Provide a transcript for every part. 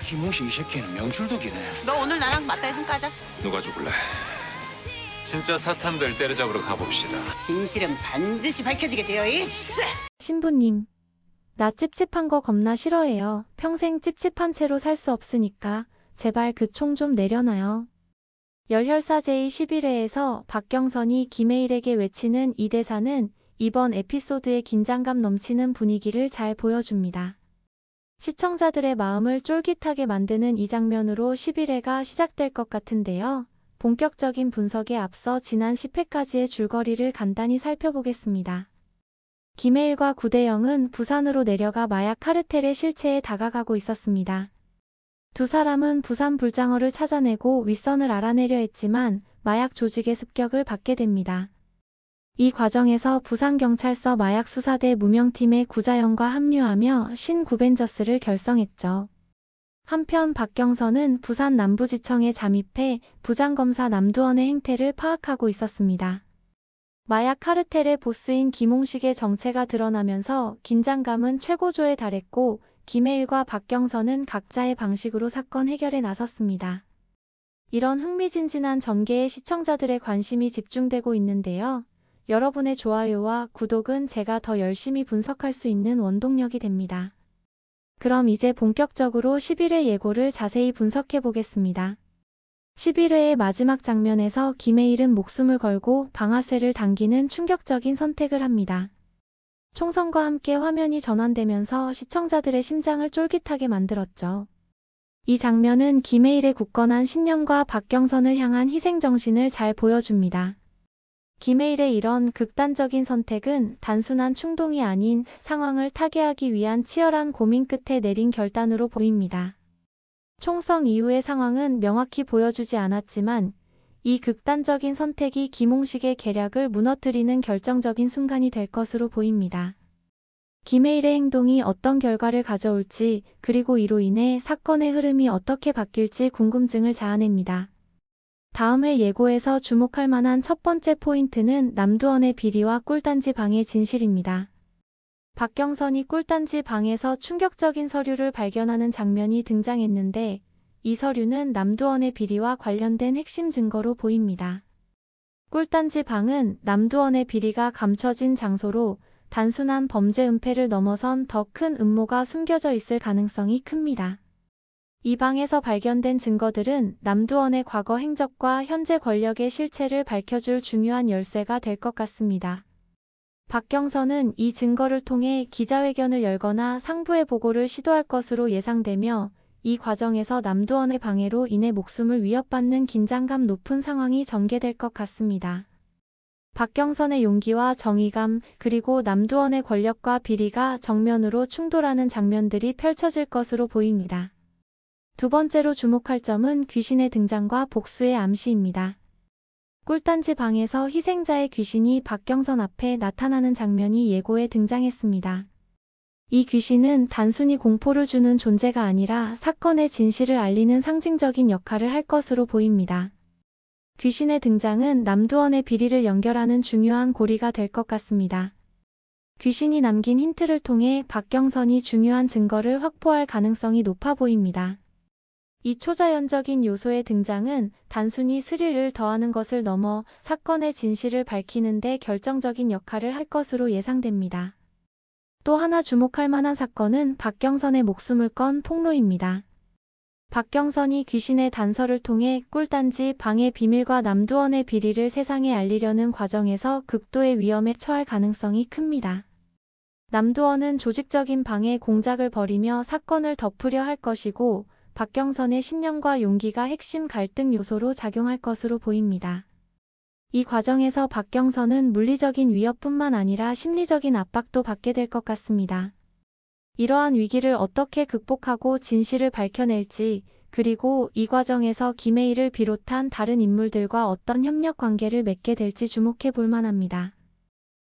김웅식 이 새끼는 명줄독이네. 너 오늘 나랑 맞다이좀 까자. 누가 죽을래? 진짜 사탄들 때려잡으러 가봅시다. 진실은 반드시 밝혀지게 되어 있어. 신부님, 나 찝찝한 거 겁나 싫어해요. 평생 찝찝한 채로 살 수 없으니까 제발 그 총 좀 내려놔요. 열혈사 제11회에서 박경선이 김해일에게 외치는 이 대사는 이번 에피소드의 긴장감 넘치는 분위기를 잘 보여줍니다. 시청자들의 마음을 쫄깃하게 만드는 이 장면으로 11회가 시작될 것 같은데요. 본격적인 분석에 앞서 지난 10회까지의 줄거리를 간단히 살펴보겠습니다. 김해일과 구대영은 부산으로 내려가 마약 카르텔의 실체에 다가가고 있었습니다. 두 사람은 부산 불장어를 찾아내고 윗선을 알아내려 했지만 마약 조직의 습격을 받게 됩니다. 이 과정에서 부산경찰서 마약수사대 무명팀의 구자영과 합류하며 신구벤저스를 결성했죠. 한편 박경선은 부산 남부지청에 잠입해 부장검사 남두원의 행태를 파악하고 있었습니다. 마약 카르텔의 보스인 김홍식의 정체가 드러나면서 긴장감은 최고조에 달했고 김해일과 박경선은 각자의 방식으로 사건 해결에 나섰습니다. 이런 흥미진진한 전개에 시청자들의 관심이 집중되고 있는데요. 여러분의 좋아요와 구독은 제가 더 열심히 분석할 수 있는 원동력이 됩니다. 그럼 이제 본격적으로 11회 예고를 자세히 분석해 보겠습니다. 11회의 마지막 장면에서 김해일은 목숨을 걸고 방아쇠를 당기는 충격적인 선택을 합니다. 총성과 함께 화면이 전환되면서 시청자들의 심장을 쫄깃하게 만들었죠. 이 장면은 김해일의 굳건한 신념과 박경선을 향한 희생정신을 잘 보여줍니다. 김해일의 이런 극단적인 선택은 단순한 충동이 아닌 상황을 타개하기 위한 치열한 고민 끝에 내린 결단으로 보입니다. 총성 이후의 상황은 명확히 보여주지 않았지만 이 극단적인 선택이 김홍식의 계략을 무너뜨리는 결정적인 순간이 될 것으로 보입니다. 김해일의 행동이 어떤 결과를 가져올지 그리고 이로 인해 사건의 흐름이 어떻게 바뀔지 궁금증을 자아냅니다. 다음 회 예고에서 주목할 만한 첫 번째 포인트는 남두원의 비리와 꿀단지 방의 진실입니다. 박경선이 꿀단지 방에서 충격적인 서류를 발견하는 장면이 등장했는데 이 서류는 남두원의 비리와 관련된 핵심 증거로 보입니다. 꿀단지 방은 남두원의 비리가 감춰진 장소로 단순한 범죄 은폐를 넘어선 더 큰 음모가 숨겨져 있을 가능성이 큽니다. 이 방에서 발견된 증거들은 남두원의 과거 행적과 현재 권력의 실체를 밝혀줄 중요한 열쇠가 될 것 같습니다. 박경선은 이 증거를 통해 기자회견을 열거나 상부의 보고를 시도할 것으로 예상되며 이 과정에서 남두원의 방해로 인해 목숨을 위협받는 긴장감 높은 상황이 전개될 것 같습니다. 박경선의 용기와 정의감 그리고 남두원의 권력과 비리가 정면으로 충돌하는 장면들이 펼쳐질 것으로 보입니다. 두 번째로 주목할 점은 귀신의 등장과 복수의 암시입니다. 꿀단지 방에서 희생자의 귀신이 박경선 앞에 나타나는 장면이 예고에 등장했습니다. 이 귀신은 단순히 공포를 주는 존재가 아니라 사건의 진실을 알리는 상징적인 역할을 할 것으로 보입니다. 귀신의 등장은 남두원의 비리를 연결하는 중요한 고리가 될 것 같습니다. 귀신이 남긴 힌트를 통해 박경선이 중요한 증거를 확보할 가능성이 높아 보입니다. 이 초자연적인 요소의 등장은 단순히 스릴을 더하는 것을 넘어 사건의 진실을 밝히는 데 결정적인 역할을 할 것으로 예상됩니다. 또 하나 주목할 만한 사건은 박경선의 목숨을 건 폭로입니다. 박경선이 귀신의 단서를 통해 꿀단지 방의 비밀과 남두원의 비리를 세상에 알리려는 과정에서 극도의 위험에 처할 가능성이 큽니다. 남두원은 조직적인 방해 공작을 벌이며 사건을 덮으려 할 것이고 박경선의 신념과 용기가 핵심 갈등 요소로 작용할 것으로 보입니다. 이 과정에서 박경선은 물리적인 위협뿐만 아니라 심리적인 압박도 받게 될 것 같습니다. 이러한 위기를 어떻게 극복하고 진실을 밝혀낼지 그리고 이 과정에서 김해일을 비롯한 다른 인물들과 어떤 협력 관계를 맺게 될지 주목해 볼 만합니다.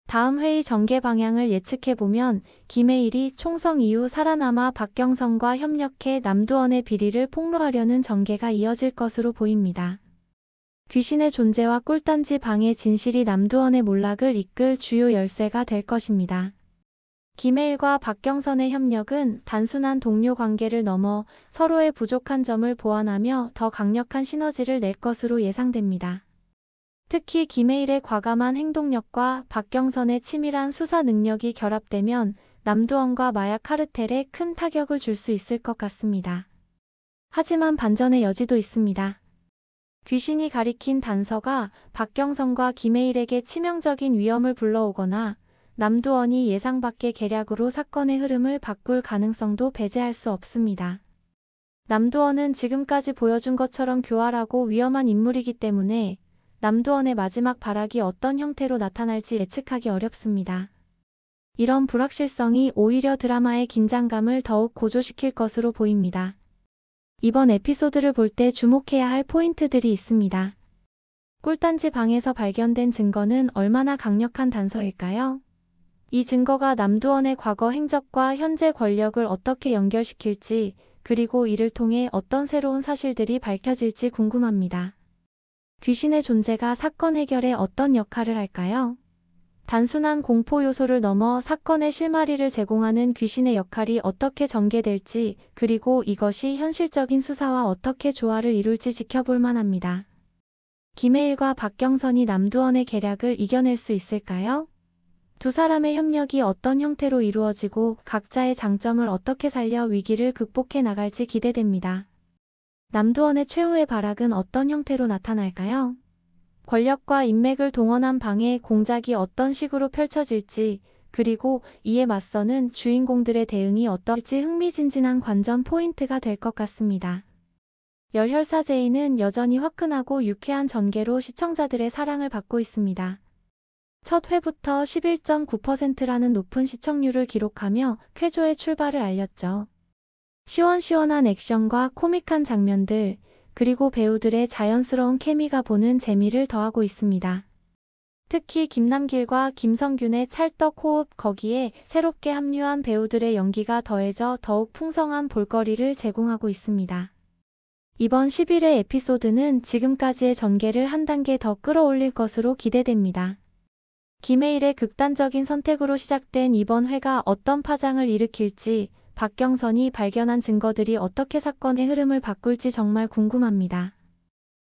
다음 회의 전개 방향을 예측해보면 김해일이 총성 이후 살아남아 박경선과 협력해 남두원의 비리를 폭로하려는 전개가 이어질 것으로 보입니다. 귀신의 존재와 꿀단지 방의 진실이 남두원의 몰락을 이끌 주요 열쇠가 될 것입니다. 김혜일과 박경선의 협력은 단순한 동료 관계를 넘어 서로의 부족한 점을 보완하며 더 강력한 시너지를 낼 것으로 예상됩니다. 특히 김혜일의 과감한 행동력과 박경선의 치밀한 수사 능력이 결합되면 남두원과 마약 카르텔에 큰 타격을 줄 수 있을 것 같습니다. 하지만 반전의 여지도 있습니다. 귀신이 가리킨 단서가 박경선과 김혜일에게 치명적인 위험을 불러오거나 남두원이 예상 밖의 계략으로 사건의 흐름을 바꿀 가능성도 배제할 수 없습니다. 남두원은 지금까지 보여준 것처럼 교활하고 위험한 인물이기 때문에 남두원의 마지막 발악이 어떤 형태로 나타날지 예측하기 어렵습니다. 이런 불확실성이 오히려 드라마의 긴장감을 더욱 고조시킬 것으로 보입니다. 이번 에피소드를 볼 때 주목해야 할 포인트들이 있습니다. 꿀단지 방에서 발견된 증거는 얼마나 강력한 단서일까요? 이 증거가 남두원의 과거 행적과 현재 권력을 어떻게 연결시킬지, 그리고 이를 통해 어떤 새로운 사실들이 밝혀질지 궁금합니다. 귀신의 존재가 사건 해결에 어떤 역할을 할까요? 단순한 공포 요소를 넘어 사건의 실마리를 제공하는 귀신의 역할이 어떻게 전개될지, 그리고 이것이 현실적인 수사와 어떻게 조화를 이룰지 지켜볼 만합니다. 김혜일과 박경선이 남두원의 계략을 이겨낼 수 있을까요? 두 사람의 협력이 어떤 형태로 이루어지고 각자의 장점을 어떻게 살려 위기를 극복해 나갈지 기대됩니다. 남두원의 최후의 발악은 어떤 형태로 나타날까요? 권력과 인맥을 동원한 방해 공작이 어떤 식으로 펼쳐질지, 그리고 이에 맞서는 주인공들의 대응이 어떨지 흥미진진한 관전 포인트가 될 것 같습니다. 열혈사 제이는 여전히 화끈하고 유쾌한 전개로 시청자들의 사랑을 받고 있습니다. 첫 회부터 11.9%라는 높은 시청률을 기록하며 쾌조의 출발을 알렸죠. 시원시원한 액션과 코믹한 장면들, 그리고 배우들의 자연스러운 케미가 보는 재미를 더하고 있습니다. 특히 김남길과 김성균의 찰떡 호흡, 거기에 새롭게 합류한 배우들의 연기가 더해져 더욱 풍성한 볼거리를 제공하고 있습니다. 이번 11회 에피소드는 지금까지의 전개를 한 단계 더 끌어올릴 것으로 기대됩니다. 김혜일의 극단적인 선택으로 시작된 이번 회가 어떤 파장을 일으킬지, 박경선이 발견한 증거들이 어떻게 사건의 흐름을 바꿀지 정말 궁금합니다.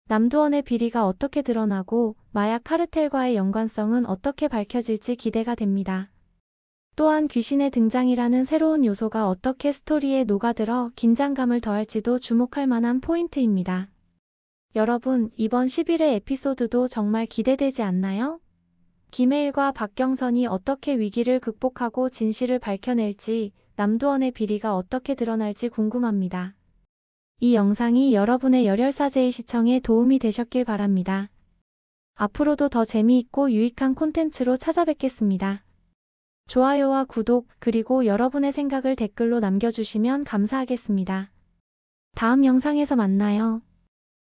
남두원의 비리가 어떻게 드러나고 마약 카르텔과의 연관성은 어떻게 밝혀질지 기대가 됩니다. 또한 귀신의 등장이라는 새로운 요소가 어떻게 스토리에 녹아들어 긴장감을 더할지도 주목할 만한 포인트입니다. 여러분, 이번 11회 에피소드도 정말 기대되지 않나요? 김혜일과 박경선이 어떻게 위기를 극복하고 진실을 밝혀낼지, 남두원의 비리가 어떻게 드러날지 궁금합니다. 이 영상이 여러분의 열혈사제의 시청에 도움이 되셨길 바랍니다. 앞으로도 더 재미있고 유익한 콘텐츠로 찾아뵙겠습니다. 좋아요와 구독, 그리고 여러분의 생각을 댓글로 남겨주시면 감사하겠습니다. 다음 영상에서 만나요.